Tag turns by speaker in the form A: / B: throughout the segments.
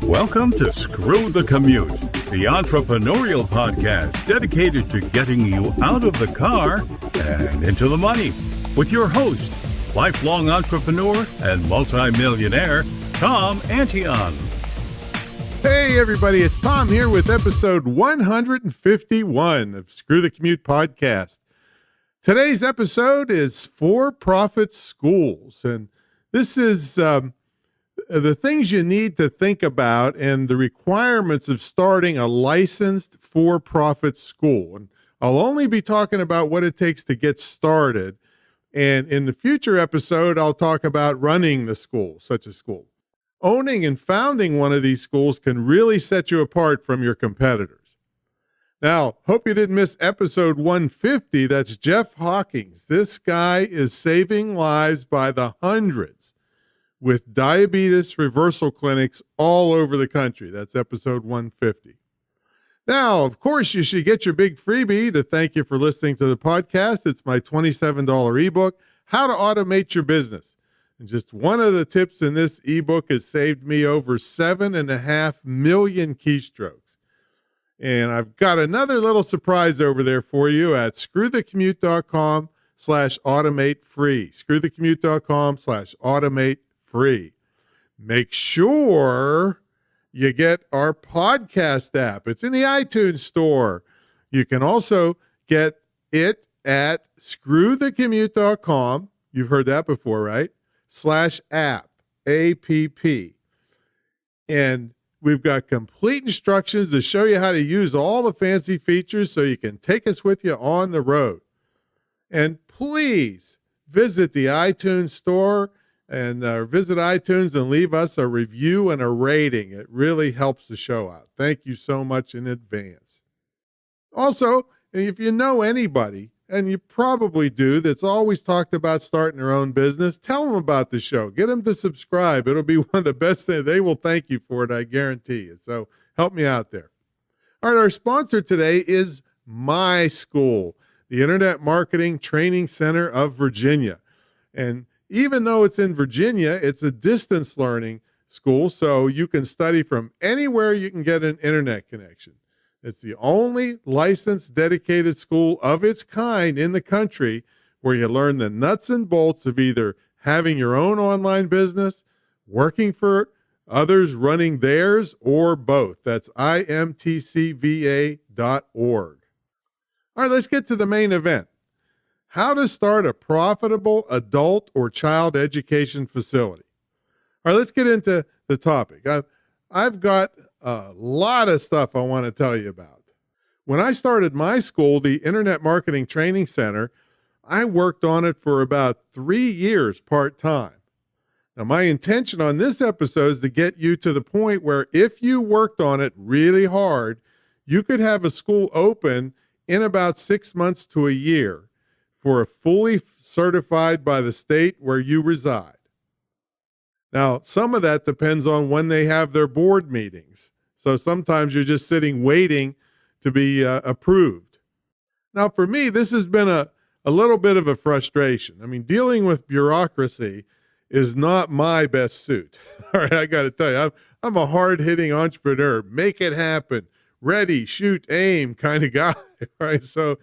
A: Welcome to Screw the Commute, the entrepreneurial podcast dedicated to getting you out of the car and into the money. With your host, lifelong entrepreneur and multimillionaire, Tom Antion.
B: Hey everybody, it's Tom here with episode 151 of Screw the Commute podcast. Today's episode is for-profit schools, and this is the things you need to think about and the requirements of starting a licensed for-profit school. And I'll only be talking about what it takes to get started. And in the future episode, I'll talk about running the school, such a school. Owning and founding one of these schools can really set you apart from your competitors. Now, hope you didn't miss episode 150. That's Jeff Hawkins. This guy is saving lives by the hundreds with diabetes reversal clinics all over the country. That's episode 150. Now, of course, you should get your big freebie to thank you for listening to the podcast. It's my $27 ebook, How to Automate Your Business. And just one of the tips in this ebook has saved me over 7.5 million keystrokes. And I've got another little surprise over there for you at screwthecommute.com/automate free. Screwthecommute.com/automate free. Make sure you get our podcast app. It's in the iTunes store. You can also get it at screwthecommute.com. You've heard that before, right? /app, A-P-P. And we've got complete instructions to show you how to use all the fancy features so you can take us with you on the road. And please visit the iTunes store and visit iTunes and leave us a review and a rating. It really helps the show out. Thank you so much in advance. Also, if you know anybody, and you probably do, that's always talked about starting their own business, tell them about the show. Get them to subscribe. It'll be one of the best things. They will thank you for it, I guarantee you. So help me out there. All right, our sponsor today is my school, the Internet Marketing Training Center of Virginia. And even though it's in Virginia, it's a distance learning school, so you can study from anywhere you can get an internet connection. It's the only licensed dedicated school of its kind in the country where you learn the nuts and bolts of either having your own online business, working for others running theirs, or both. That's imtcva.org. All right, let's get to the main event. How to start a profitable adult or child education facility. All right, let's get into the topic. I've got a lot of stuff I want to tell you about. When I started my school, the Internet Marketing Training Center, I worked on it for about 3 years part-time. Now, my intention on this episode is to get you to the point where if you worked on it really hard, you could have a school open in about 6 months to a year for a fully certified by the state where you reside. Now, some of that depends on when they have their board meetings. So sometimes you're just sitting waiting to be approved. Now, for me, this has been a little bit of a frustration. I mean, dealing with bureaucracy is not my best suit. All right, I got to tell you, I'm a hard-hitting entrepreneur, make it happen, ready, shoot, aim kind of guy. All right, so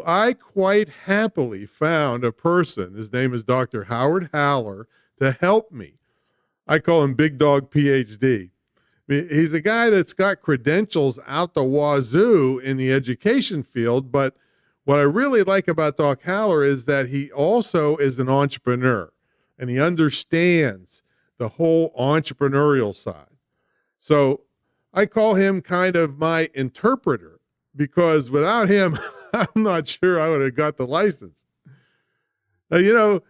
B: I quite happily found a person, his name is Dr. Howard Haller, to help me. I call him Big Dog PhD. I mean, he's a guy that's got credentials out the wazoo in the education field, but what I really like about Doc Haller is that he also is an entrepreneur, and he understands the whole entrepreneurial side. So I call him kind of my interpreter, because without him, I'm not sure I would have got the license. Now,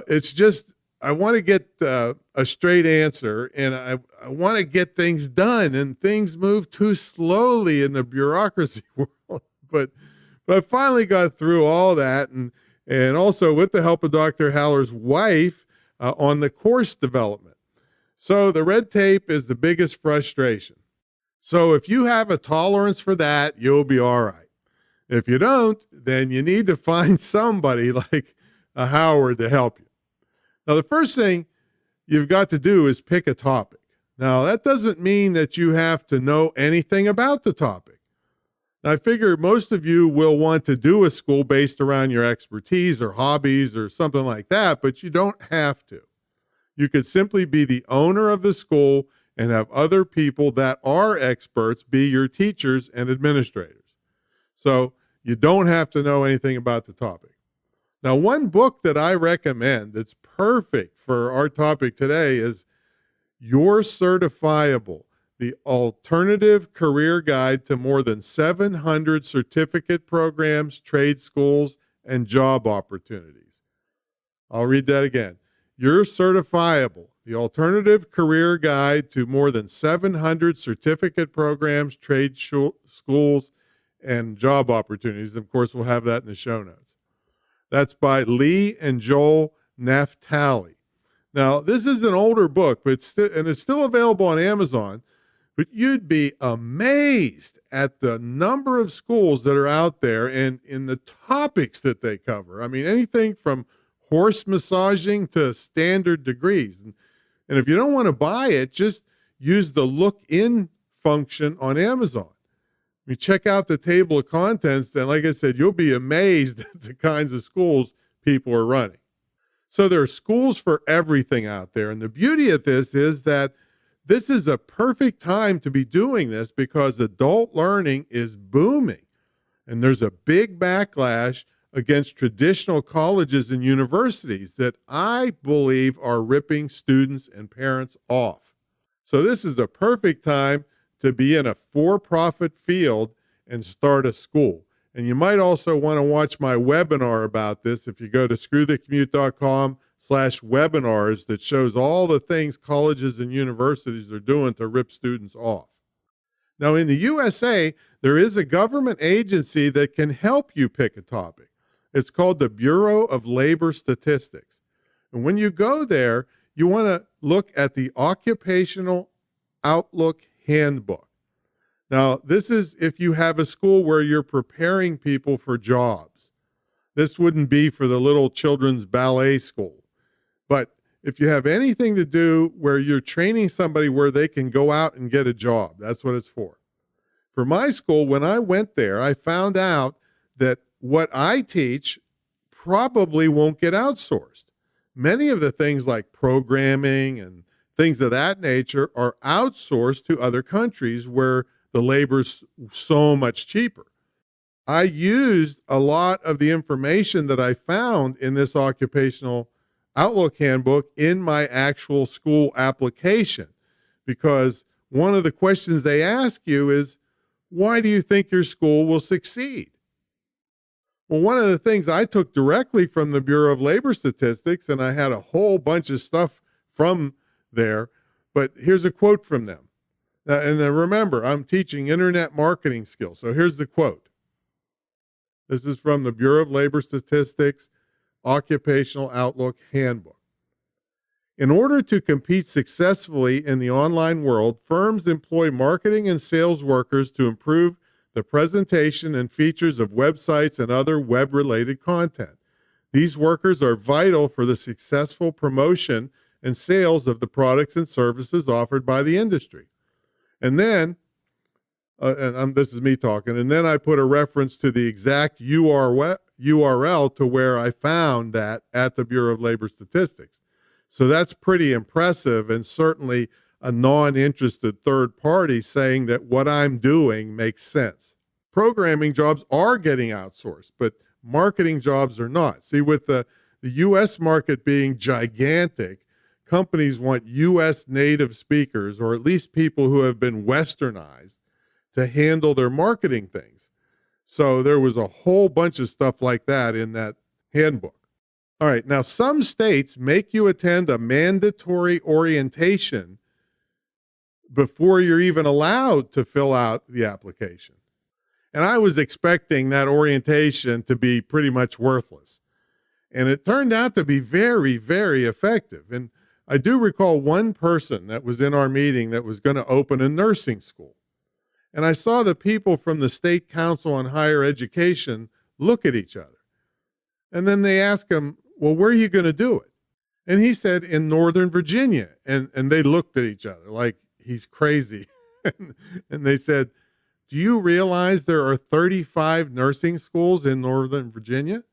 B: it's just, I want to get a straight answer, and I want to get things done, and things move too slowly in the bureaucracy world. But I finally got through all that, and also with the help of Dr. Haller's wife on the course development. So the red tape is the biggest frustration. So if you have a tolerance for that, you'll be all right. If you don't, then you need to find somebody like a Howard to help you. Now, the first thing you've got to do is pick a topic. Now, that doesn't mean that you have to know anything about the topic. Now, I figure most of you will want to do a school based around your expertise or hobbies or something like that, but you don't have to. You could simply be the owner of the school and have other people that are experts be your teachers and administrators. So you don't have to know anything about the topic. Now, one book that I recommend that's perfect for our topic today is Your Certifiable, the Alternative Career Guide to More Than 700 Certificate Programs, Trade Schools, and Job Opportunities. I'll read that again. Your Certifiable, the Alternative Career Guide to More Than 700 Certificate Programs, Trade Schools, and Job Opportunities. Of course, we'll have that in the show notes. That's by Lee and Joel Naftali. Now, this is an older book, but it's still available on Amazon, but you'd be amazed at the number of schools that are out there and in the topics that they cover. I mean, anything from horse massaging to standard degrees. And if you don't want to buy it, just use the look in function on Amazon. You check out the table of contents, and like I said, you'll be amazed at the kinds of schools people are running. So there are schools for everything out there. And the beauty of this is that this is a perfect time to be doing this because adult learning is booming. And there's a big backlash against traditional colleges and universities that I believe are ripping students and parents off. So this is the perfect time to be in a for-profit field and start a school. And you might also want to watch my webinar about this if you go to screwthecommute.com/webinars that shows all the things colleges and universities are doing to rip students off. Now, in the USA, there is a government agency that can help you pick a topic. It's called the Bureau of Labor Statistics. And when you go there, you want to look at the Occupational Outlook Handbook. Now, this is if you have a school where you're preparing people for jobs. This wouldn't be for the little children's ballet school. But if you have anything to do where you're training somebody where they can go out and get a job, that's what it's for. For my school, when I went there, I found out that what I teach probably won't get outsourced. Many of the things like programming and things of that nature are outsourced to other countries where the labor's so much cheaper. I used a lot of the information that I found in this Occupational Outlook Handbook in my actual school application, because one of the questions they ask you is, why do you think your school will succeed? Well, one of the things I took directly from the Bureau of Labor Statistics, and I had a whole bunch of stuff from there, but here's a quote from them. And remember, I'm teaching internet marketing skills. So here's the quote. This is from the Bureau of Labor Statistics Occupational Outlook Handbook. In order to compete successfully in the online world, firms employ marketing and sales workers to improve the presentation and features of websites and other web-related content. These workers are vital for the successful promotion and sales of the products and services offered by the industry. And then, this is me talking, and then I put a reference to the exact URL to where I found that at the Bureau of Labor Statistics. So that's pretty impressive, and certainly a non-interested third party saying that what I'm doing makes sense. Programming jobs are getting outsourced, but marketing jobs are not. See, with the U.S. market being gigantic, companies want U.S. native speakers, or at least people who have been westernized, to handle their marketing things. So there was a whole bunch of stuff like that in that handbook. All right, now some states make you attend a mandatory orientation before you're even allowed to fill out the application. And I was expecting that orientation to be pretty much worthless. And it turned out to be very, very effective. And I do recall one person that was in our meeting that was going to open a nursing school. And I saw the people from the State Council on Higher Education look at each other. And then they asked him, well, where are you going to do it? And he said, in Northern Virginia. And they looked at each other like, he's crazy. And they said, do you realize there are 35 nursing schools in Northern Virginia?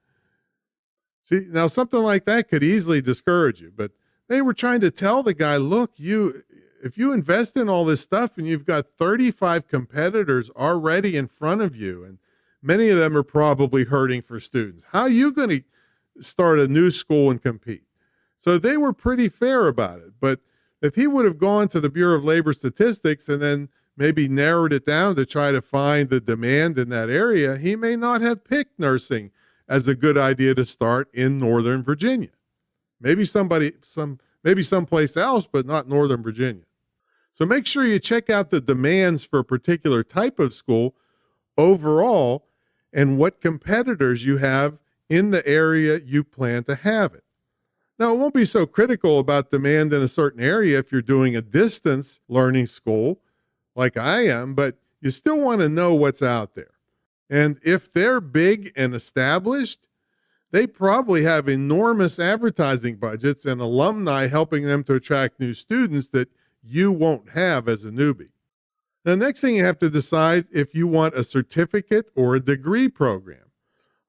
B: See, now something like that could easily discourage you, but they were trying to tell the guy, look, if you invest in all this stuff and you've got 35 competitors already in front of you, and many of them are probably hurting for students, how are you going to start a new school and compete? So they were pretty fair about it. But if he would have gone to the Bureau of Labor Statistics and then maybe narrowed it down to try to find the demand in that area, he may not have picked nursing as a good idea to start in Northern Virginia. Maybe someplace else, but not Northern Virginia. So make sure you check out the demands for a particular type of school overall and what competitors you have in the area you plan to have it. Now, it won't be so critical about demand in a certain area if you're doing a distance learning school like I am, but you still want to know what's out there. And if they're big and established, they probably have enormous advertising budgets and alumni helping them to attract new students that you won't have as a newbie. The next thing you have to decide if you want a certificate or a degree program.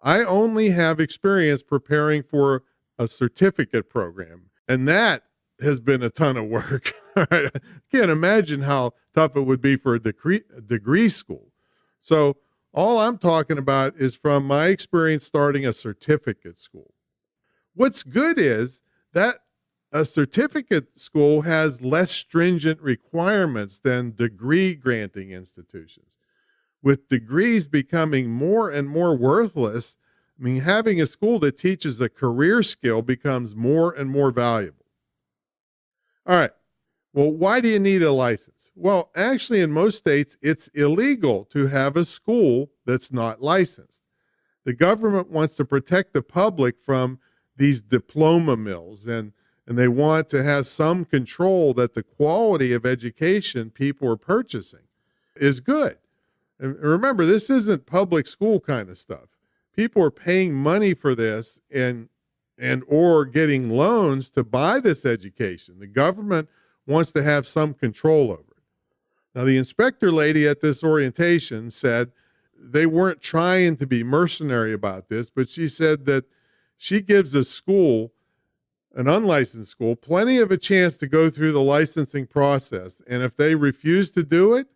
B: I only have experience preparing for a certificate program, and that has been a ton of work. I can't imagine how tough it would be for a degree school. So all I'm talking about is from my experience starting a certificate school. What's good is that a certificate school has less stringent requirements than degree granting institutions. With degrees becoming more and more worthless, I mean, having a school that teaches a career skill becomes more and more valuable. All right. Well, why do you need a license? Well, actually, in most states, it's illegal to have a school that's not licensed. The government wants to protect the public from these diploma mills, and they want to have some control that the quality of education people are purchasing is good. And remember, this isn't public school kind of stuff. People are paying money for this and or getting loans to buy this education. The government wants to have some control over it. Now, the inspector lady at this orientation said they weren't trying to be mercenary about this, but she said that she gives a school, an unlicensed school, plenty of a chance to go through the licensing process. And if they refuse to do it,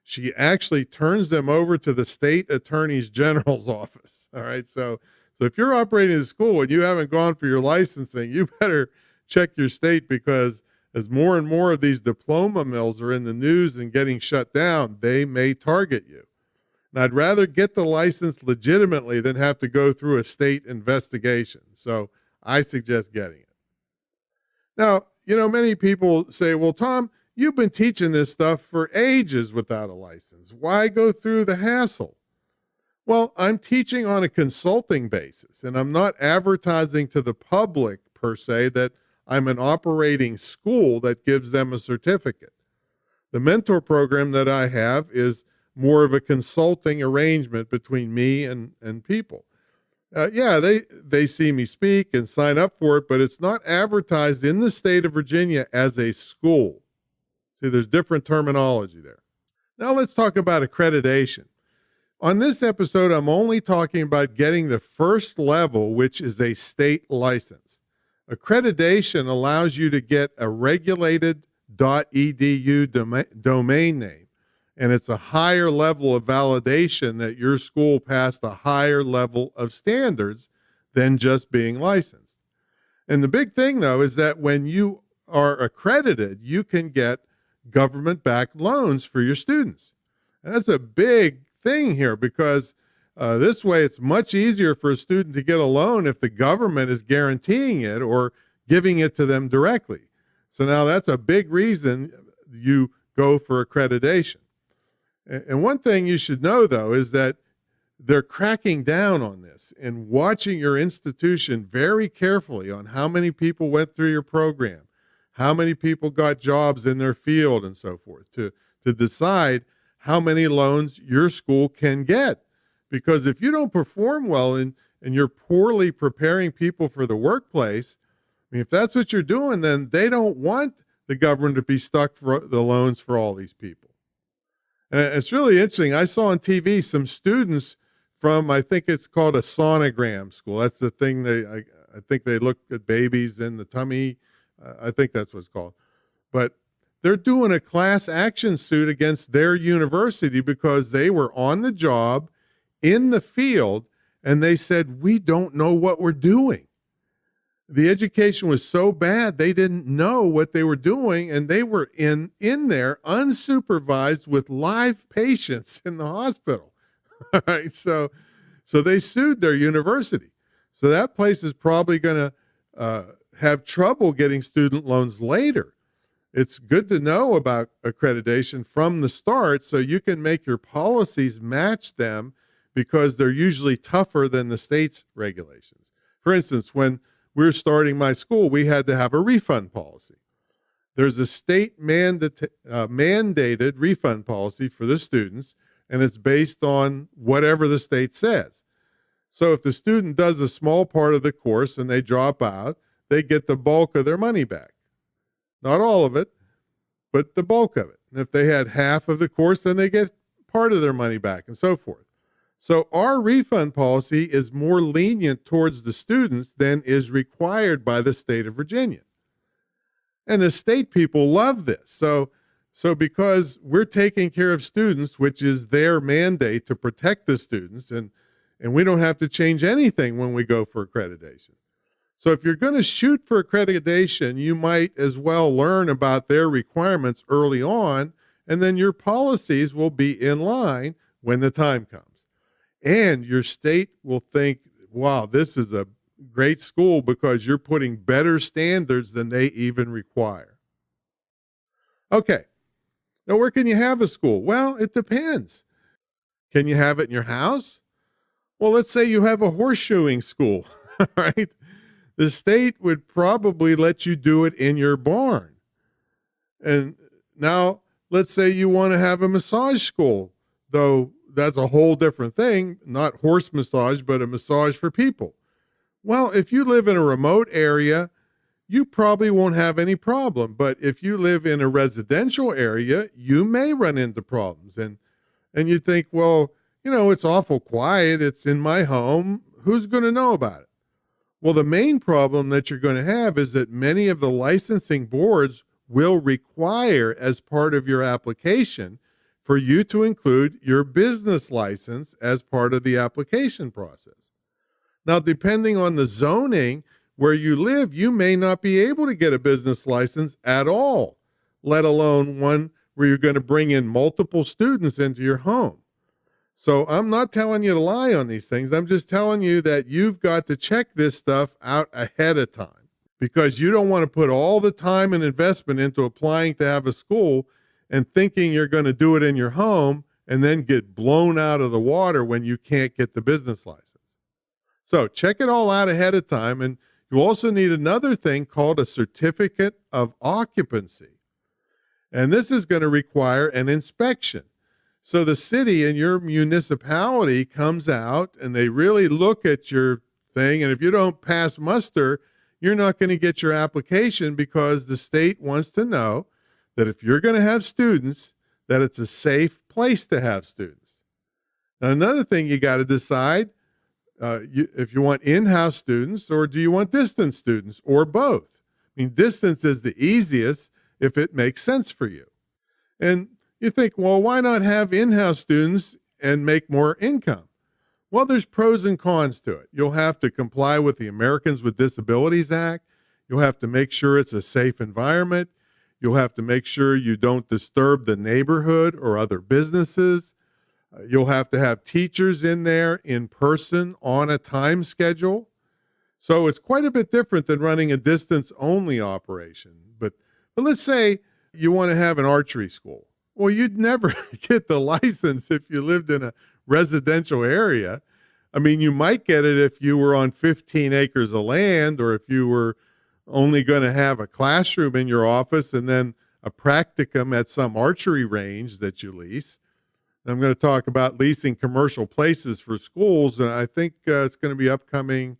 B: she actually turns them over to the state attorney general's office. All right. So if you're operating a school and you haven't gone for your licensing, you better check your state, because as more and more of these diploma mills are in the news and getting shut down, they may target you. And I'd rather get the license legitimately than have to go through a state investigation. So I suggest getting it. Now, many people say, well, Tom, you've been teaching this stuff for ages without a license. Why go through the hassle? Well, I'm teaching on a consulting basis, and I'm not advertising to the public per se that I'm an operating school that gives them a certificate. The mentor program that I have is more of a consulting arrangement between me and people. They see me speak and sign up for it, but it's not advertised in the state of Virginia as a school. See, there's different terminology there. Now let's talk about accreditation. On this episode, I'm only talking about getting the first level, which is a state license. Accreditation allows you to get a regulated .edu domain name, and it's a higher level of validation that your school passed a higher level of standards than just being licensed. And the big thing, though, is that when you are accredited, you can get government-backed loans for your students. And that's a big thing here, because this way it's much easier for a student to get a loan if the government is guaranteeing it or giving it to them directly. So now that's a big reason you go for accreditation. And one thing you should know, though, is that they're cracking down on this and watching your institution very carefully on how many people went through your program, how many people got jobs in their field, and so forth, to decide how many loans your school can get. Because if you don't perform well and you're poorly preparing people for the workplace, I mean, if that's what you're doing, then they don't want the government to be stuck for the loans for all these people. And it's really interesting. I saw on TV some students from, I think it's called a sonogram school. That's the thing I think they look at babies in the tummy. I think that's what it's called. But they're doing a class action suit against their university because they were on the job in the field and they said, we don't know what we're doing. The education was so bad, they didn't know what they were doing, and they were in there unsupervised with live patients in the hospital. All right, so they sued their university. So that place is probably going to have trouble getting student loans later. It's good to know about accreditation from the start so you can make your policies match them because they're usually tougher than the state's regulations. For instance, when we were starting my school, we had to have a refund policy. There's a state mandated refund policy for the students, and it's based on whatever the state says. So if the student does a small part of the course and they drop out, they get the bulk of their money back. Not all of it, but the bulk of it. And if they had half of the course, then they get part of their money back and so forth. So our refund policy is more lenient towards the students than is required by the state of Virginia. And the state people love this. So because we're taking care of students, which is their mandate to protect the students, and we don't have to change anything when we go for accreditation. So if you're going to shoot for accreditation, you might as well learn about their requirements early on, and then your policies will be in line when the time comes. And your state will think, wow, this is a great school because you're putting better standards than they even require. Okay, now where can you have a school? Well, it depends. Can you have it in your house? Well, let's say you have a horseshoeing school, right? The state would probably let you do it in your barn. And now let's say you want to have a massage school, though that's a whole different thing, not horse massage, but a massage for people. Well, if you live in a remote area, you probably won't have any problem. But if you live in a residential area, you may run into problems. And you think, well, it's awful quiet. It's in my home. Who's going to know about it? Well, the main problem that you're going to have is that many of the licensing boards will require, as part of your application, for you to include your business license as part of the application process. Now, depending on the zoning where you live, you may not be able to get a business license at all, let alone one where you're going to bring in multiple students into your home. So I'm not telling you to lie on these things. I'm just telling you that you've got to check this stuff out ahead of time because you don't want to put all the time and investment into applying to have a school and thinking you're going to do it in your home and then get blown out of the water when you can't get the business license. So check it all out ahead of time. And you also need another thing called a certificate of occupancy. And this is going to require an inspection. So the city and your municipality comes out and they really look at your thing. And if you don't pass muster, you're not going to get your application because the state wants to know that if you're going to have students, that it's a safe place to have students. Now, another thing you got to decide, if you want in-house students or do you want distance students or both? I mean, distance is the easiest if it makes sense for you. And you think, well, why not have in-house students and make more income? Well, there's pros and cons to it. You'll have to comply with the Americans with Disabilities Act. You'll have to make sure it's a safe environment. You'll have to make sure you don't disturb the neighborhood or other businesses. You'll have to have teachers in there in person on a time schedule. So it's quite a bit different than running a distance-only operation. But let's say you want to have an archery school. Well, you'd never get the license if you lived in a residential area. I mean, you might get it if you were on 15 acres of land or if you were only going to have a classroom in your office and then a practicum at some archery range that you lease. I'm going to talk about leasing commercial places for schools, and I think it's going to be upcoming,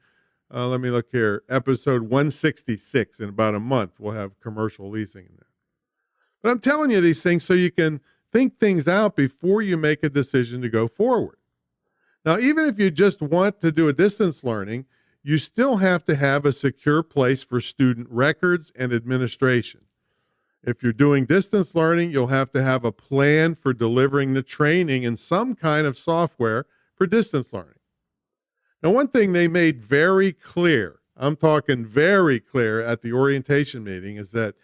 B: let me look here, episode 166 in about a month. We'll have commercial leasing in there. But I'm telling you these things so you can think things out before you make a decision to go forward. Now, even if you just want to do a distance learning, you still have to have a secure place for student records and administration. If you're doing distance learning, you'll have to have a plan for delivering the training in some kind of software for distance learning. Now, one thing they made very clear, I'm talking very clear at the orientation meeting, is that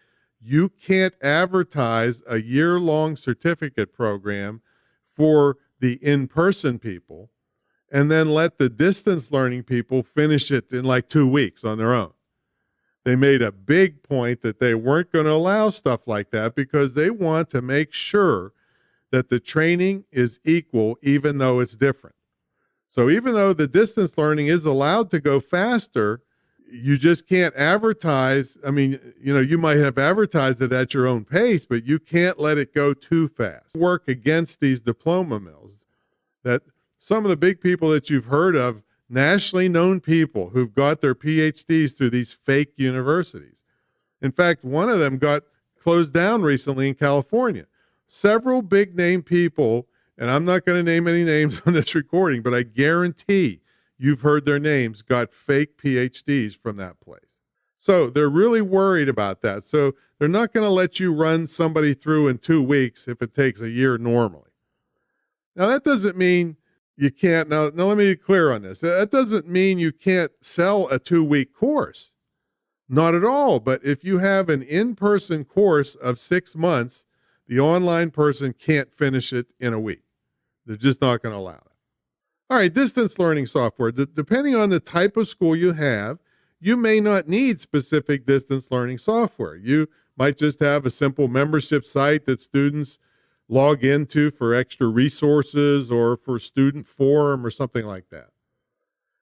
B: you can't advertise a year-long certificate program for the in-person people and then let the distance learning people finish it in like 2 weeks on their own. They made a big point that they weren't going to allow stuff like that because they want to make sure that the training is equal even though it's different. So even though the distance learning is allowed to go faster, you just can't advertise. I mean, you might have advertised it at your own pace, but you can't let it go too fast. Work against these diploma mills. That some of the big people that you've heard of, nationally known people who've got their PhDs through these fake universities. In fact, one of them got closed down recently in California. Several big name people, and I'm not going to name any names on this recording, but I guarantee you've heard their names, got fake PhDs from that place. So they're really worried about that. So they're not going to let you run somebody through in 2 weeks if it takes a year normally. Now, that doesn't mean you can't. Now let me be clear on this. That doesn't mean you can't sell a 2-week course. Not at all. But if you have an in-person course of 6 months, the online person can't finish it in a week. They're just not going to allow it. All right, distance learning software. Depending on the type of school you have, you may not need specific distance learning software. You might just have a simple membership site that students log into for extra resources or for student forum or something like that.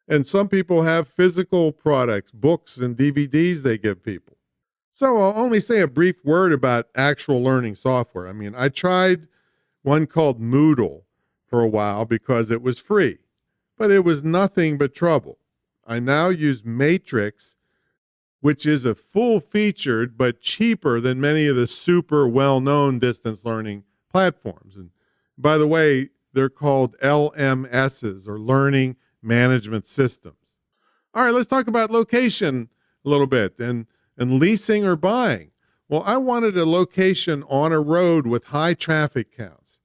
B: And some people have physical products, books and DVDs they give people. So I'll only say a brief word about actual learning software. I mean, I tried one called Moodle for a while because it was free, but it was nothing but trouble. I now use Matrix, which is a full-featured but cheaper than many of the super well-known distance learning platforms. And by the way, they're called LMSs, or Learning Management Systems. All right, let's talk about location a little bit and leasing or buying. Well, I wanted a location on a road with high traffic counts.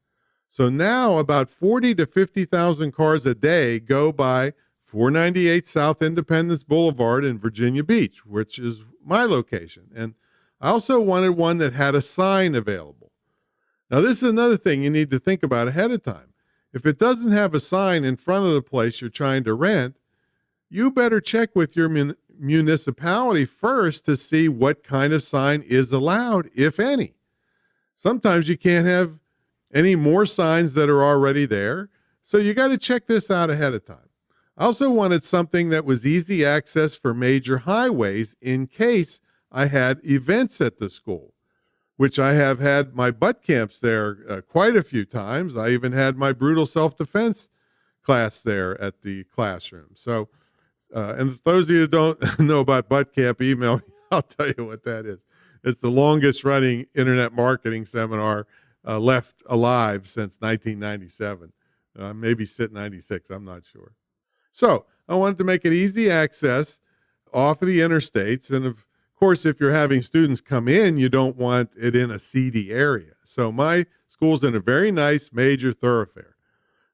B: So now about 40 to 50,000 cars a day go by 498 South Independence Boulevard in Virginia Beach, which is my location. And I also wanted one that had a sign available. Now, this is another thing you need to think about ahead of time. If it doesn't have a sign in front of the place you're trying to rent, you better check with your municipality first to see what kind of sign is allowed, if any. Sometimes you can't have any more signs that are already there, so you got to check this out ahead of time. I also wanted something that was easy access for major highways in case I had events at the school, which I have had my butt camps there quite a few times. I even had my brutal self-defense class there at the classroom. So, and those of you who don't know about butt camp, email me. I'll tell you what that is. It's the longest running internet marketing seminar left alive since 1997. Maybe sit 96, I'm not sure. So I wanted to make it easy access off of the interstates. And of course, if you're having students come in, you don't want it in a seedy area. So my school's in a very nice major thoroughfare.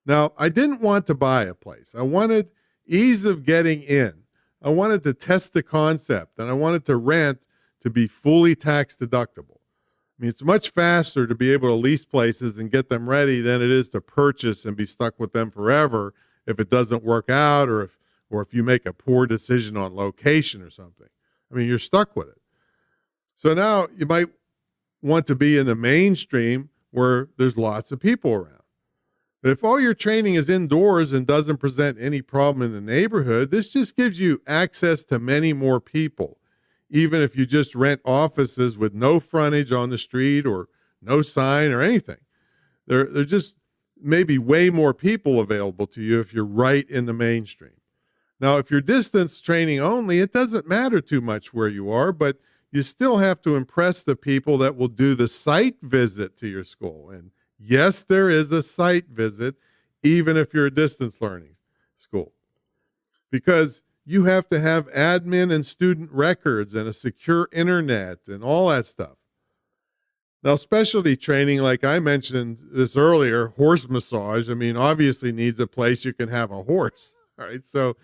B: Now, I didn't want to buy a place. I wanted ease of getting in. I wanted to test the concept, and I wanted to rent to be fully tax deductible. I mean, it's much faster to be able to lease places and get them ready than it is to purchase and be stuck with them forever if it doesn't work out, or if you make a poor decision on location or something. I mean, you're stuck with it. So now you might want to be in the mainstream where there's lots of people around. But if all your training is indoors and doesn't present any problem in the neighborhood, this just gives you access to many more people, even if you just rent offices with no frontage on the street or no sign or anything. There just maybe way more people available to you if you're right in the mainstream. Now, if you're distance training only, it doesn't matter too much where you are, but you still have to impress the people that will do the site visit to your school. And yes, there is a site visit, even if you're a distance learning school, because you have to have admin and student records and a secure internet and all that stuff. Now, specialty training, like I mentioned this earlier, horse massage, obviously needs a place you can have a horse, right? So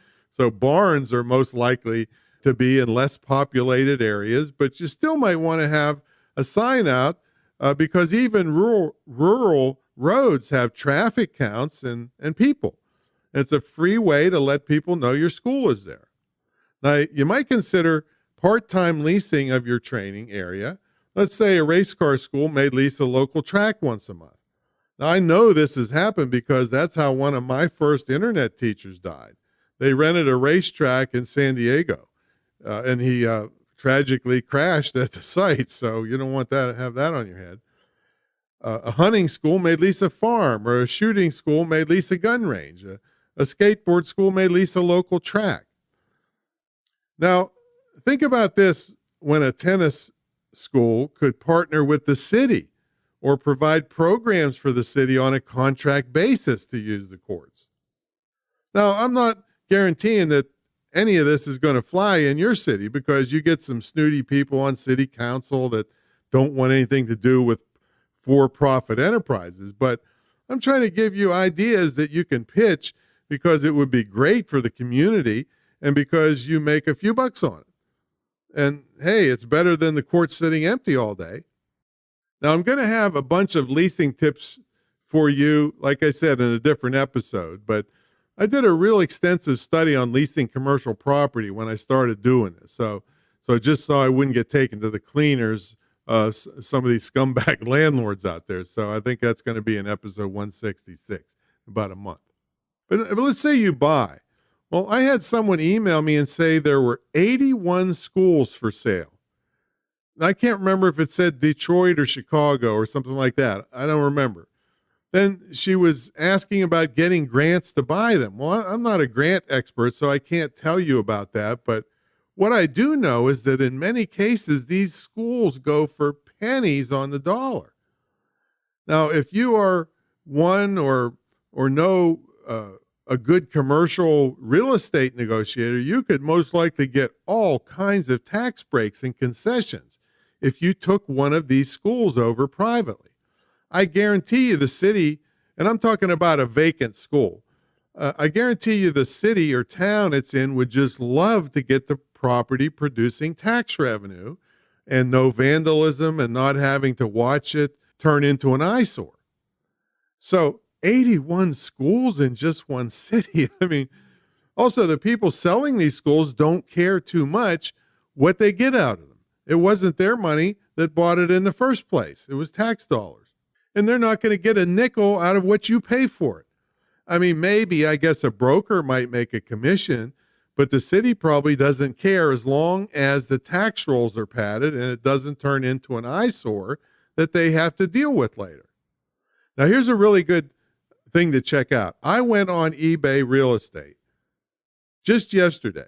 B: barns are most likely to be in less populated areas, but you still might want to have a sign out because even rural roads have traffic counts and people. It's a free way to let people know your school is there. Now, you might consider part-time leasing of your training area. Let's say a race car school may lease a local track once a month. Now, I know this has happened because that's how one of my first internet teachers died. They rented a racetrack in San Diego, and he tragically crashed at the site, so you don't want to have that on your head. A hunting school may lease a farm, or a shooting school may lease a gun range. A skateboard school may lease a local track. Now, think about this when a tennis school could partner with the city or provide programs for the city on a contract basis to use the courts. Now, I'm not guaranteeing that any of this is going to fly in your city because you get some snooty people on city council that don't want anything to do with for-profit enterprises. But I'm trying to give you ideas that you can pitch because it would be great for the community and because you make a few bucks on it. And hey, it's better than the court sitting empty all day. Now, I'm going to have a bunch of leasing tips for you, like I said, in a different episode, but I did a real extensive study on leasing commercial property when I started doing this. So just so I wouldn't get taken to the cleaners, some of these scumbag landlords out there. So I think that's going to be in episode 166, about a month. But let's say you buy. Well, I had someone email me and say there were 81 schools for sale. I can't remember if it said Detroit or Chicago or something like that. I don't remember. Then she was asking about getting grants to buy them. Well, I'm not a grant expert, so I can't tell you about that. But what I do know is that in many cases, these schools go for pennies on the dollar. Now, if you are one or know a good commercial real estate negotiator, you could most likely get all kinds of tax breaks and concessions if you took one of these schools over privately. I guarantee you the city, and I'm talking about a vacant school, I guarantee you the city or town it's in would just love to get the property producing tax revenue and no vandalism and not having to watch it turn into an eyesore. So 81 schools in just one city. Also the people selling these schools don't care too much what they get out of them. It wasn't their money that bought it in the first place. It was tax dollars. And they're not going to get a nickel out of what you pay for it. Maybe, I guess a broker might make a commission, but the city probably doesn't care as long as the tax rolls are padded and it doesn't turn into an eyesore that they have to deal with later. Now, here's a really good thing to check out. I went on eBay Real Estate just yesterday,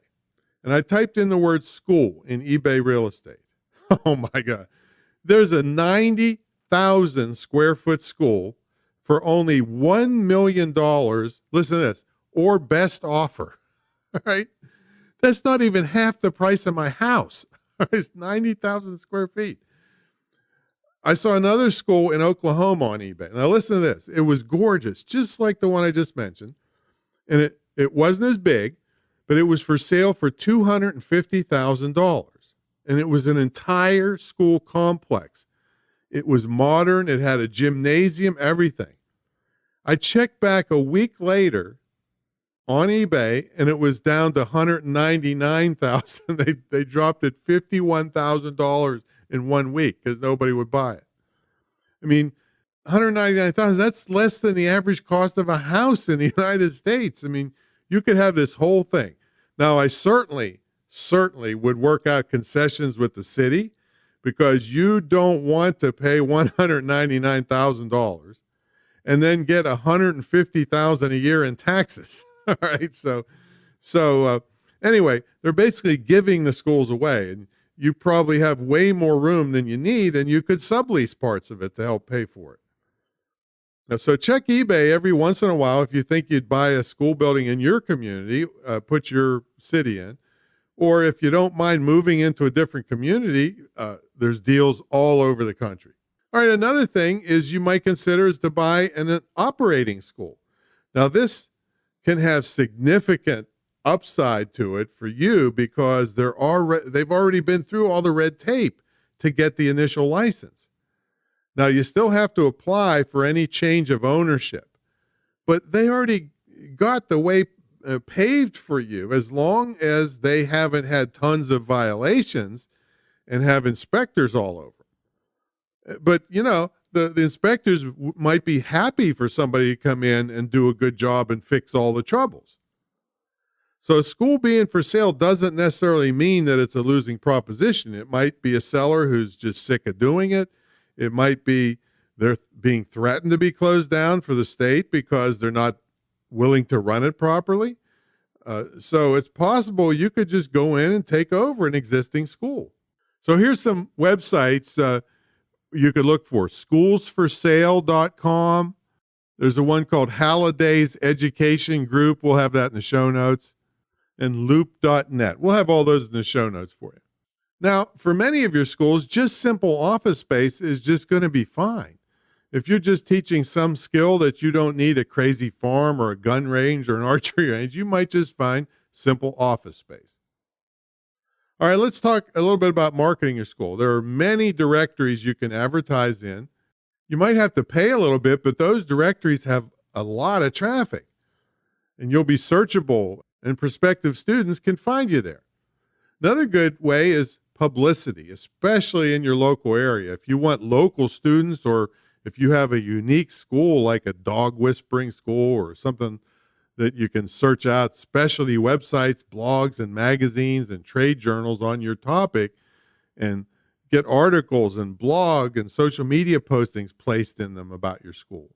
B: and I typed in the word school in eBay Real Estate. Oh my God. There's a 90,000 square foot school for only $1 million. Listen to this, or best offer. All right. That's not even half the price of my house. It's 90,000 square feet. I saw another school in Oklahoma on eBay. Now listen to this. It was gorgeous, just like the one I just mentioned. And it wasn't as big, but it was for sale for $250,000. And it was an entire school complex. It was modern. It had a gymnasium, everything. I checked back a week later on eBay, and it was down to $199,000. They dropped it $51,000 in 1 week because nobody would buy it. $199,000, that's less than the average cost of a house in the United States. You could have this whole thing. Now, I certainly would work out concessions with the city because you don't want to pay $199,000 and then get $150,000 a year in taxes. All right. So anyway, they're basically giving the schools away, and you probably have way more room than you need, and you could sublease parts of it to help pay for it. Now, so check eBay every once in a while if you think you'd buy a school building in your community, put your city in, or if you don't mind moving into a different community, there's deals all over the country. All right, another thing is you might consider is to buy an operating school. Now, this can have significant upside to it for you because they've already been through all the red tape to get the initial license. Now, you still have to apply for any change of ownership, but they already got the way paved for you as long as they haven't had tons of violations and have inspectors all over. But, the inspectors might be happy for somebody to come in and do a good job and fix all the troubles. So a school being for sale doesn't necessarily mean that it's a losing proposition. It might be a seller who's just sick of doing it. It might be they're being threatened to be closed down for the state because they're not willing to run it properly. So it's possible you could just go in and take over an existing school. So here's some websites you could look for. Schoolsforsale.com. There's a one called Halliday's Education Group. We'll have that in the show notes. And loop.net. We'll have all those in the show notes for you. Now, for many of your schools, just simple office space is just going to be fine. If you're just teaching some skill that you don't need a crazy farm or a gun range or an archery range, you might just find simple office space. All right, let's talk a little bit about marketing your school. There are many directories you can advertise in. You might have to pay a little bit, but those directories have a lot of traffic, and you'll be searchable, and prospective students can find you there. Another good way is publicity, especially in your local area. If you want local students, or if you have a unique school like a dog whispering school or something that you can search out, specialty websites, blogs, and magazines and trade journals on your topic, and get articles and blog and social media postings placed in them about your school.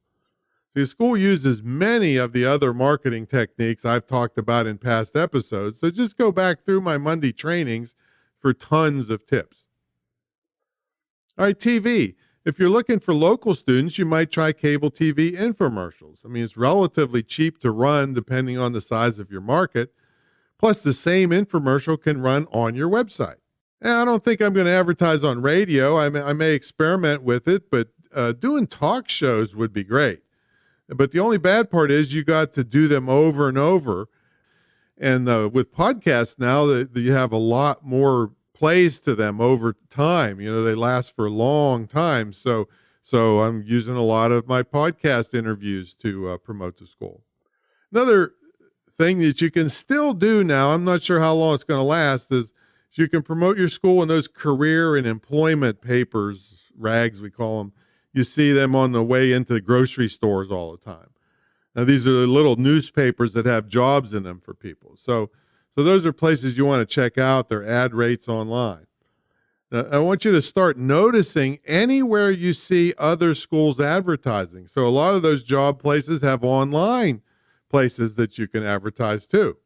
B: The school uses many of the other marketing techniques I've talked about in past episodes, so just go back through my Monday trainings for tons of tips. All right, TV. If you're looking for local students, you might try cable TV infomercials. I mean, it's relatively cheap to run depending on the size of your market. Plus, the same infomercial can run on your website. And I don't think I'm going to advertise on radio. I may experiment with it, but doing talk shows would be great. But the only bad part is you got to do them over and over. And with podcasts now, you have a lot more plays to them over time. They last for a long time. So I'm using a lot of my podcast interviews to promote the school. Another thing that you can still do now, I'm not sure how long it's going to last, is you can promote your school in those career and employment papers, rags we call them. You see them on the way into the grocery stores all the time. Now, these are the little newspapers that have jobs in them for people. So those are places you want to check out their ad rates online. Now, I want you to start noticing anywhere you see other schools advertising. So a lot of those job places have online places that you can advertise too,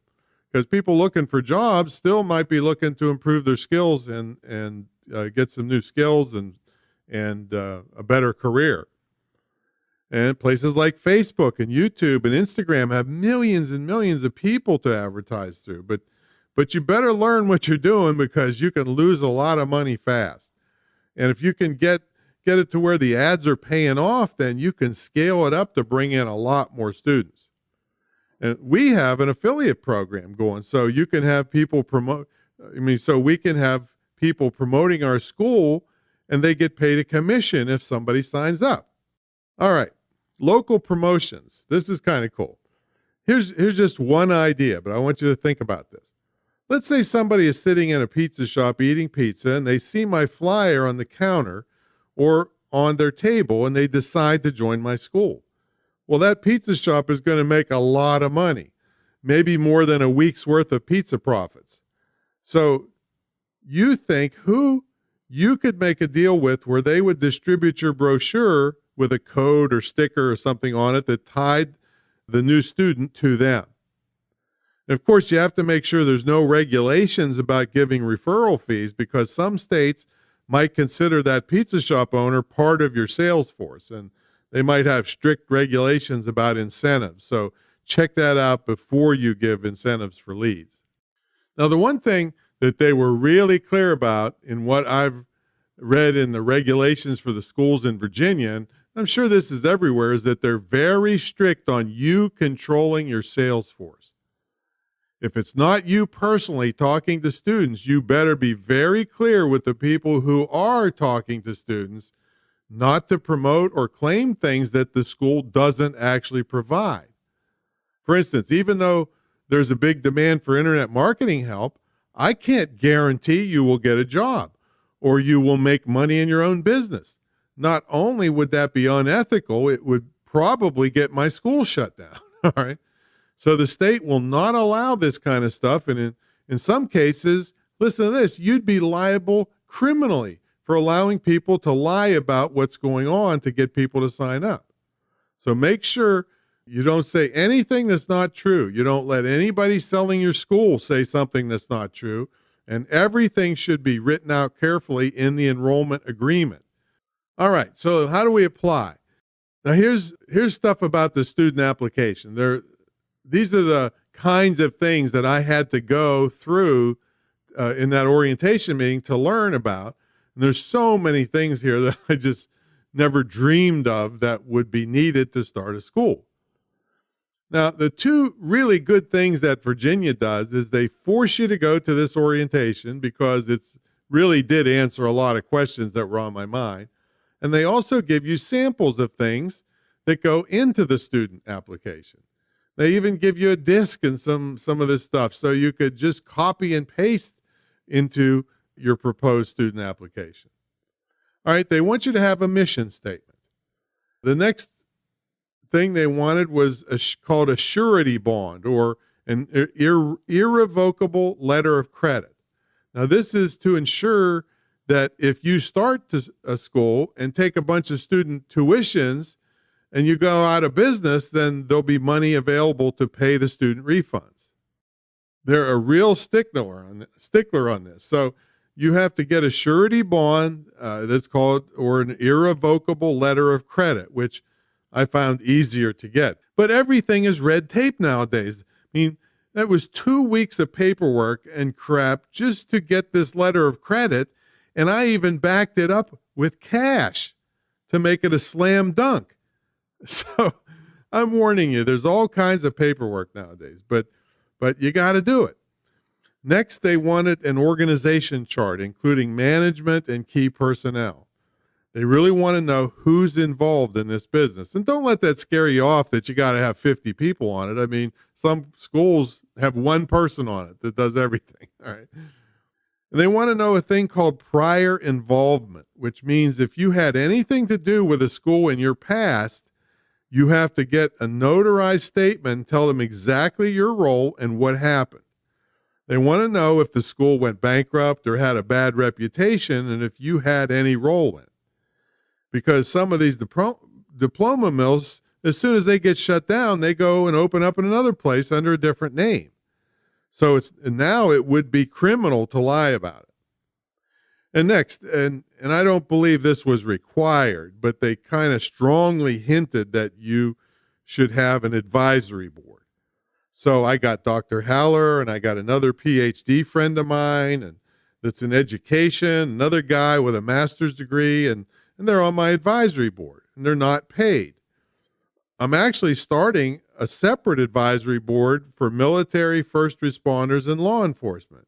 B: because people looking for jobs still might be looking to improve their skills and get some new skills and a better career. And places like Facebook and YouTube and Instagram have millions and millions of people to advertise through. But you better learn what you're doing, because you can lose a lot of money fast. And if you can get it to where the ads are paying off, then you can scale it up to bring in a lot more students. And we have an affiliate program going, so you can have people so we can have people promoting our school, and they get paid a commission if somebody signs up. All right, local promotions. This is kind of cool. Here's just one idea, but I want you to think about this. Let's say somebody is sitting in a pizza shop eating pizza, and they see my flyer on the counter or on their table, and they decide to join my school. Well, that pizza shop is going to make a lot of money, maybe more than a week's worth of pizza profits. So you think who you could make a deal with where they would distribute your brochure with a code or sticker or something on it that tied the new student to them. Of course, you have to make sure there's no regulations about giving referral fees, because some states might consider that pizza shop owner part of your sales force, and they might have strict regulations about incentives. So check that out before you give incentives for leads. Now, the one thing that they were really clear about in what I've read in the regulations for the schools in Virginia, and I'm sure this is everywhere, is that they're very strict on you controlling your sales force. If it's not you personally talking to students, you better be very clear with the people who are talking to students not to promote or claim things that the school doesn't actually provide. For instance, even though there's a big demand for internet marketing help, I can't guarantee you will get a job or you will make money in your own business. Not only would that be unethical, it would probably get my school shut down. All right. So the state will not allow this kind of stuff. And in some cases, listen to this, you'd be liable criminally for allowing people to lie about what's going on to get people to sign up. So make sure you don't say anything that's not true. You don't let anybody selling your school say something that's not true. And everything should be written out carefully in the enrollment agreement. All right, so how do we apply? Now, here's stuff about the student application. These are the kinds of things that I had to go through in that orientation meeting to learn about. And there's so many things here that I just never dreamed of that would be needed to start a school. Now, the two really good things that Virginia does is they force you to go to this orientation because it really did answer a lot of questions that were on my mind. And they also give you samples of things that go into the student application. They even give you a disc and some of this stuff so you could just copy and paste into your proposed student application. All right, they want you to have a mission statement. The next thing they wanted was called a surety bond, or an irrevocable letter of credit. Now, this is to ensure that if you start a school and take a bunch of student tuitions and you go out of business, then there'll be money available to pay the student refunds. They're a real stickler on this. So you have to get a surety bond that's called, or an irrevocable letter of credit, which I found easier to get. But everything is red tape nowadays. I mean, that was 2 weeks of paperwork and crap just to get this letter of credit, and I even backed it up with cash to make it a slam dunk. So I'm warning you, there's all kinds of paperwork nowadays, but you got to do it. Next, they wanted an organization chart, including management and key personnel. They really want to know who's involved in this business. And don't let that scare you off that you got to have 50 people on it. I mean, some schools have one person on it that does everything. All right. And they want to know a thing called prior involvement, which means if you had anything to do with a school in your past, you have to get a notarized statement and tell them exactly your role and what happened. They want to know if the school went bankrupt or had a bad reputation and if you had any role in it. Because some of these diploma mills, as soon as they get shut down, they go and open up in another place under a different name. So now it would be criminal to lie about it. And next, and I don't believe this was required, but they kind of strongly hinted that you should have an advisory board. So I got Dr. Haller and I got another PhD friend of mine and that's in education, another guy with a master's degree, and they're on my advisory board, and they're not paid. I'm actually starting a separate advisory board for military, first responders, and law enforcement.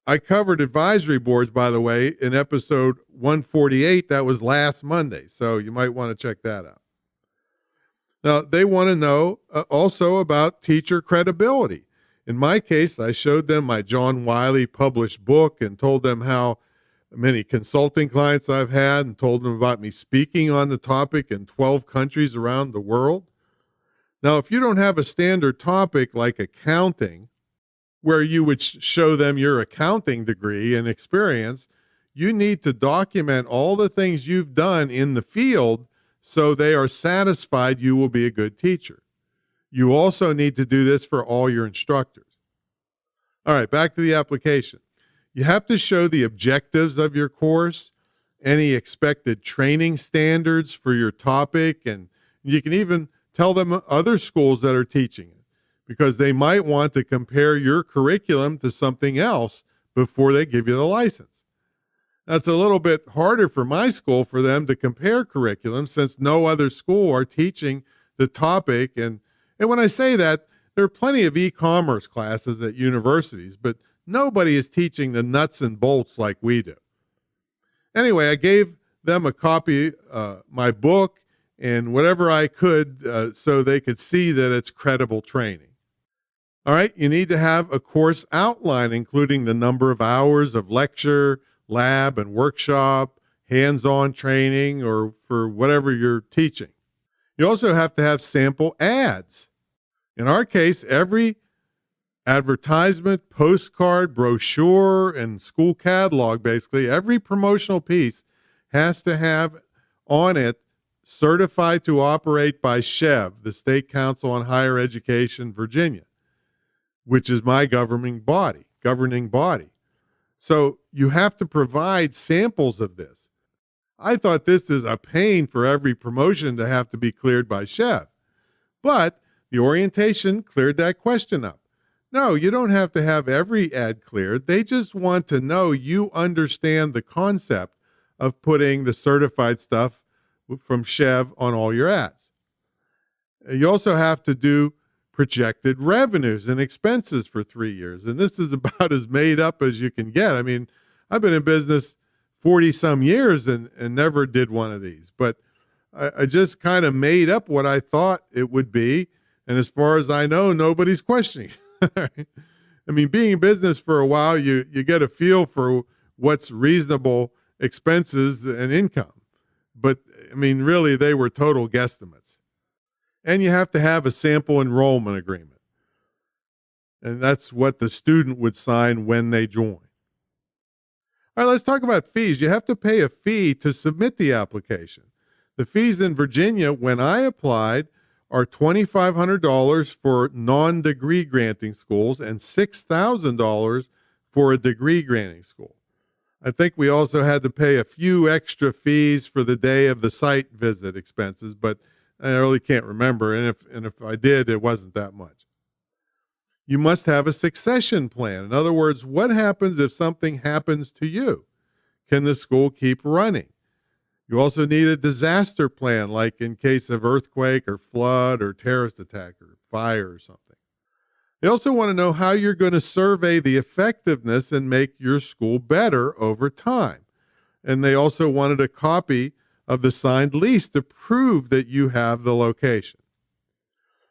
B: I covered advisory boards, by the way, in episode 148. That was last Monday, so you might want to check that out. Now, they want to know also about teacher credibility. In my case, I showed them my John Wiley published book and told them how many consulting clients I've had and told them about me speaking on the topic in 12 countries around the world. Now, if you don't have a standard topic like accounting, where you would show them your accounting degree and experience, you need to document all the things you've done in the field so they are satisfied you will be a good teacher. You also need to do this for all your instructors. All right, back to the application. You have to show the objectives of your course, any expected training standards for your topic, and you can even tell them other schools that are teaching it, because they might want to compare your curriculum to something else before they give you the license. That's a little bit harder for my school for them to compare curriculum since no other school are teaching the topic. And when I say that, there are plenty of e-commerce classes at universities, but nobody is teaching the nuts and bolts like we do. Anyway, I gave them a copy, my book, and whatever I could so they could see that it's credible training. All right, you need to have a course outline, including the number of hours of lecture, lab, and workshop, hands-on training, or for whatever you're teaching. You also have to have sample ads. In our case, every advertisement, postcard, brochure, and school catalog, basically, every promotional piece has to have on it certified to operate by SHEV, the State Council on Higher Education, Virginia, which is my governing body. So you have to provide samples of this. I thought this is a pain for every promotion to have to be cleared by SHEV, but the orientation cleared that question up. No, you don't have to have every ad cleared. They just want to know you understand the concept of putting the certified stuff from SHEV on all your ads. You also have to do projected revenues and expenses for 3 years. And this is about as made up as you can get. I mean, I've been in business 40 some years and never did one of these, but I just kind of made up what I thought it would be. And as far as I know, nobody's questioning. I mean, being in business for a while, you get a feel for what's reasonable expenses and income. But I mean, really, they were total guesstimates. And you have to have a sample enrollment agreement. And that's what the student would sign when they join. All right, let's talk about fees. You have to pay a fee to submit the application. The fees in Virginia, when I applied, are $2,500 for non-degree granting schools and $6,000 for a degree granting school. I think we also had to pay a few extra fees for the day of the site visit expenses, but I really can't remember. And if I did, it wasn't that much. You must have a succession plan. In other words, what happens if something happens to you? Can the school keep running? You also need a disaster plan, like in case of earthquake or flood or terrorist attack or fire or something. They also want to know how you're going to survey the effectiveness and make your school better over time. And they also wanted a copy of the signed lease to prove that you have the location.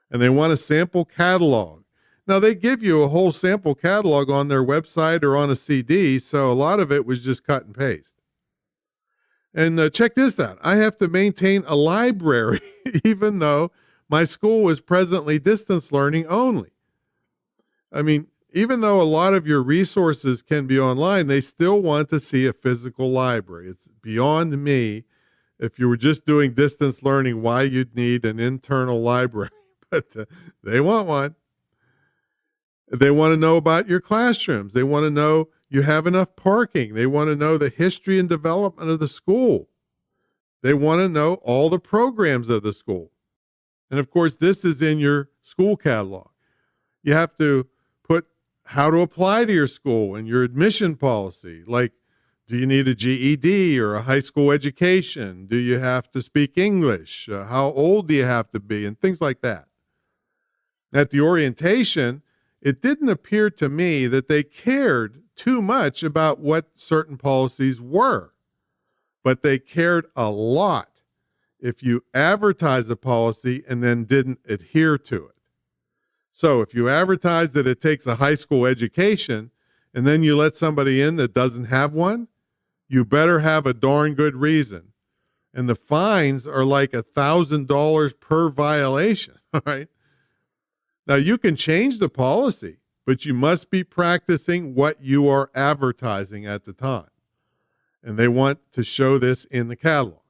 B: And they want a sample catalog. Now, they give you a whole sample catalog on their website or on a CD, so a lot of it was just cut and paste. And check this out. I have to maintain a library, even though my school was presently distance learning only. I mean, even though a lot of your resources can be online, they still want to see a physical library. It's beyond me, if you were just doing distance learning, why you'd need an internal library. But they want one. They want to know about your classrooms. They want to know you have enough parking. They want to know the history and development of the school. They want to know all the programs of the school. And of course, this is in your school catalog. You have to put how to apply to your school and your admission policy. Like, do you need a GED or a high school education? Do you have to speak English? How old do you have to be? And things like that. At the orientation, it didn't appear to me that they cared too much about what certain policies were, but they cared a lot if you advertise a policy and then didn't adhere to it. So if you advertise that it takes a high school education and then you let somebody in that doesn't have one, you better have a darn good reason. And the fines are like $1,000 per violation, all right? Now, you can change the policy, but you must be practicing what you are advertising at the time. And they want to show this in the catalog.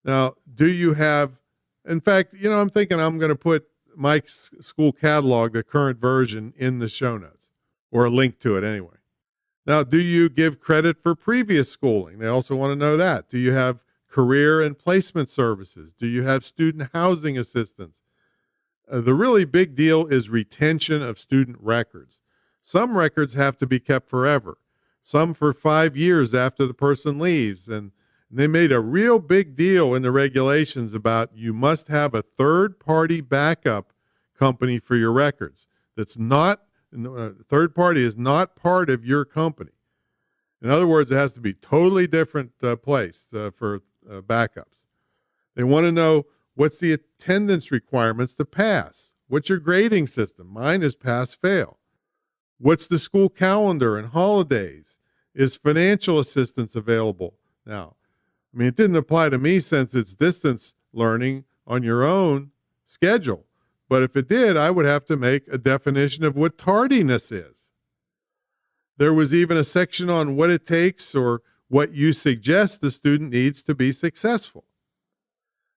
B: Now, do you have, in fact, I'm thinking I'm going to put my school catalog, the current version, in the show notes, or a link to it anyway. Now, do you give credit for previous schooling? They also want to know that. Do you have career and placement services? Do you have student housing assistance? The really big deal is retention of student records. Some records have to be kept forever, some for 5 years after the person leaves. And they made a real big deal in the regulations about you must have a third-party backup company for your records. That's not, third party is not part of your company. In other words, it has to be totally different place for backups. They want to know, what's the attendance requirements to pass? What's your grading system? Mine is pass-fail. What's the school calendar and holidays? Is financial assistance available? Now, I mean, it didn't apply to me since it's distance learning on your own schedule. But if it did, I would have to make a definition of what tardiness is. There was even a section on what it takes or what you suggest the student needs to be successful.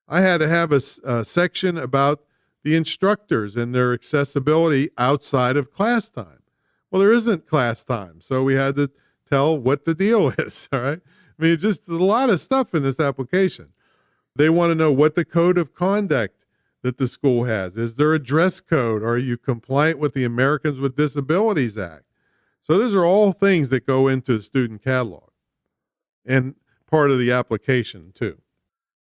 B: I had to have a section about the instructors and their accessibility outside of class time. Well, there isn't class time, so we had to tell what the deal is, all right? I mean, just a lot of stuff in this application. They want to know what the code of conduct that the school has. Is there a dress code? Are you compliant with the Americans with Disabilities Act? So those are all things that go into the student catalog and part of the application too.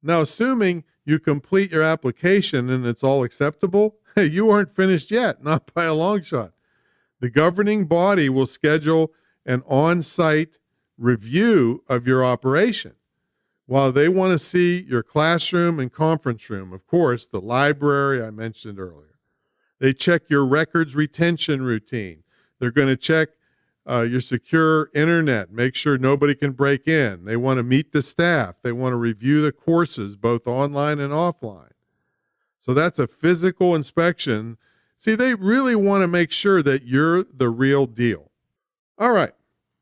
B: Now, assuming you complete your application and it's all acceptable, you aren't finished yet, not by a long shot. The governing body will schedule an on-site review of your operation. While they want to see your classroom and conference room, of course, the library I mentioned earlier. They check your records retention routine. They're going to check your secure internet, make sure nobody can break in. They want to meet the staff. They want to review the courses, both online and offline. So that's a physical inspection. See, they really want to make sure that you're the real deal. All right,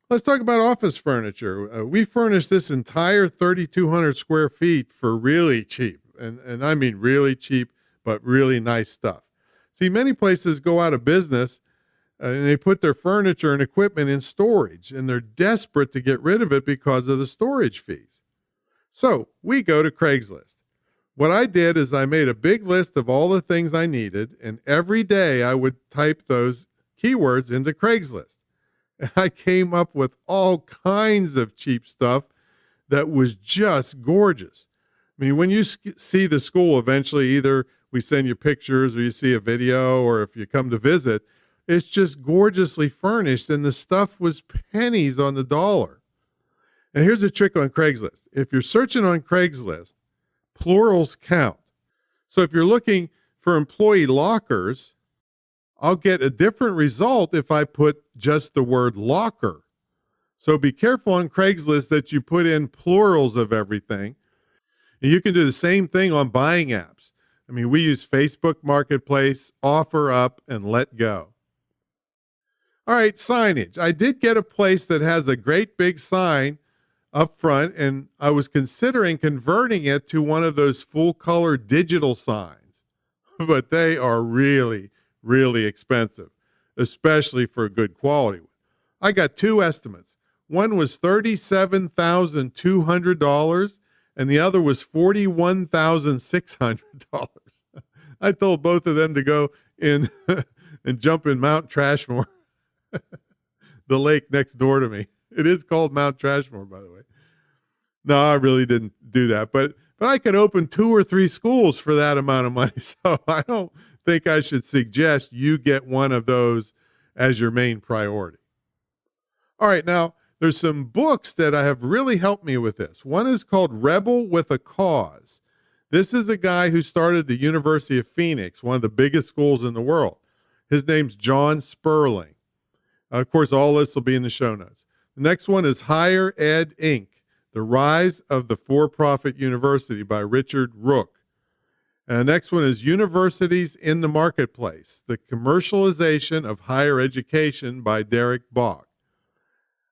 B: let's talk about office furniture. We furnished this entire 3,200 square feet for really cheap, and I mean really cheap, but really nice stuff. See, many places go out of business and they put their furniture and equipment in storage, and they're desperate to get rid of it because of the storage fees. So we go to Craigslist. What I did is I made a big list of all the things I needed, and every day I would type those keywords into Craigslist. And I came up with all kinds of cheap stuff that was just gorgeous. I mean, when you see the school eventually, either we send you pictures or you see a video, or if you come to visit, it's just gorgeously furnished, and the stuff was pennies on the dollar. And here's a trick on Craigslist. If you're searching on Craigslist, plurals count. So if you're looking for employee lockers, I'll get a different result if I put just the word locker. So be careful on Craigslist that you put in plurals of everything. And you can do the same thing on buying apps. I mean, we use Facebook Marketplace, OfferUp, and Let Go. All right, signage. I did get a place that has a great big sign up front, and I was considering converting it to one of those full-color digital signs. But they are really, really expensive, especially for a good quality one. I got two estimates. One was $37,200, and the other was $41,600. I told both of them to go in and jump in Mount Trashmore, the lake next door to me. It is called Mount Trashmore, by the way. No, I really didn't do that, but I could open 2 or 3 schools for that amount of money. So I don't think I should suggest you get one of those as your main priority. All right, now there's some books that have really helped me with this. One is called Rebel with a Cause. This is a guy who started the University of Phoenix, one of the biggest schools in the world. His name's John Sperling. Of course, all this will be in the show notes. The next one is Higher Ed, Inc., The Rise of the For-Profit University by Richard Rook. And the next one is Universities in the Marketplace, The Commercialization of Higher Education by Derek Bach.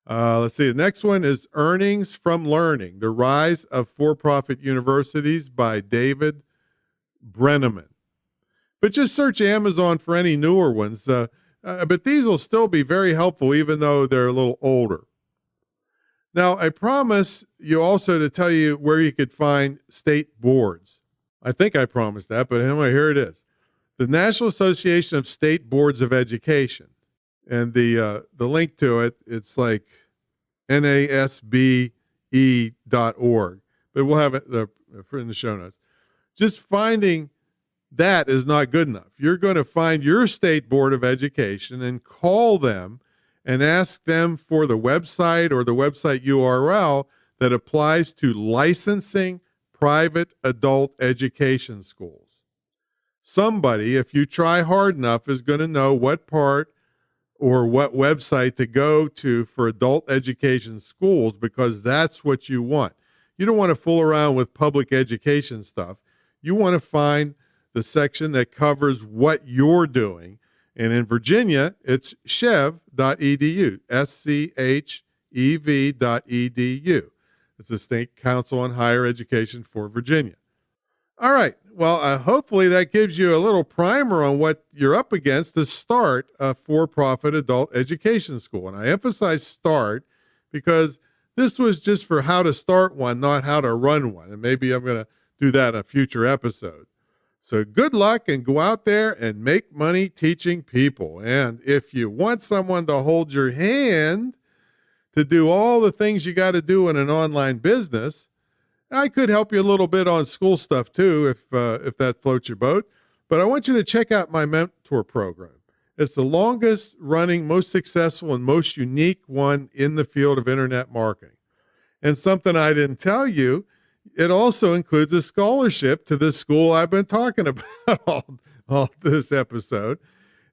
B: Let's see, the next one is Earnings from Learning, The Rise of For-Profit Universities by David Brenneman. But just search Amazon for any newer ones. But these will still be very helpful, even though they're a little older. Now, I promise you also to tell you where you could find state boards. I think I promised that, but anyway, here it is. The National Association of State Boards of Education. And the link to it, it's like nasbe.org. But we'll have it in the show notes. Just finding that is not good enough. You're going to find your state board of education and call them and ask them for the website or the website URL that applies to licensing private adult education schools. Somebody, if you try hard enough, is going to know what part or what website to go to for adult education schools, because that's what you want. You don't want to fool around with public education stuff. You want to find the section that covers what you're doing. And in Virginia, it's schev.edu, schev.edu. It's the State Council on Higher Education for Virginia. All right. Well, hopefully that gives you a little primer on what you're up against to start a for-profit adult education school. And I emphasize start because this was just for how to start one, not how to run one. And maybe I'm going to do that in a future episode. So good luck and go out there and make money teaching people. And if you want someone to hold your hand to do all the things you got to do in an online business, I could help you a little bit on school stuff too, if that floats your boat. But I want you to check out my mentor program. It's the longest running, most successful, and most unique one in the field of internet marketing. And something I didn't tell you, it also includes a scholarship to the school I've been talking about all this episode.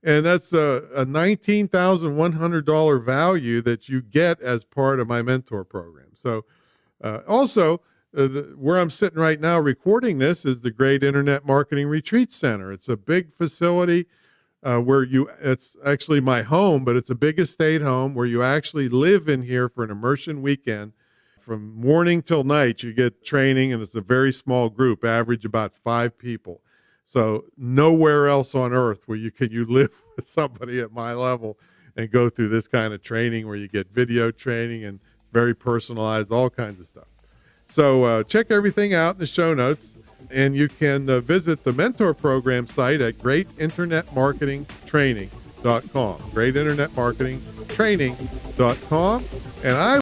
B: And that's a $19,100 value that you get as part of my mentor program. So also, where I'm sitting right now recording this is the Great Internet Marketing Retreat Center. It's a big facility it's actually my home, but it's a big estate home where you actually live in here for an immersion weekend. From morning till night, you get training, and it's a very small group, average about 5 people. So nowhere else on earth where you live with somebody at my level and go through this kind of training where you get video training and very personalized, all kinds of stuff. So check everything out in the show notes, and you can visit the mentor program site at greatinternetmarketingtraining.com, greatinternetmarketingtraining.com. And I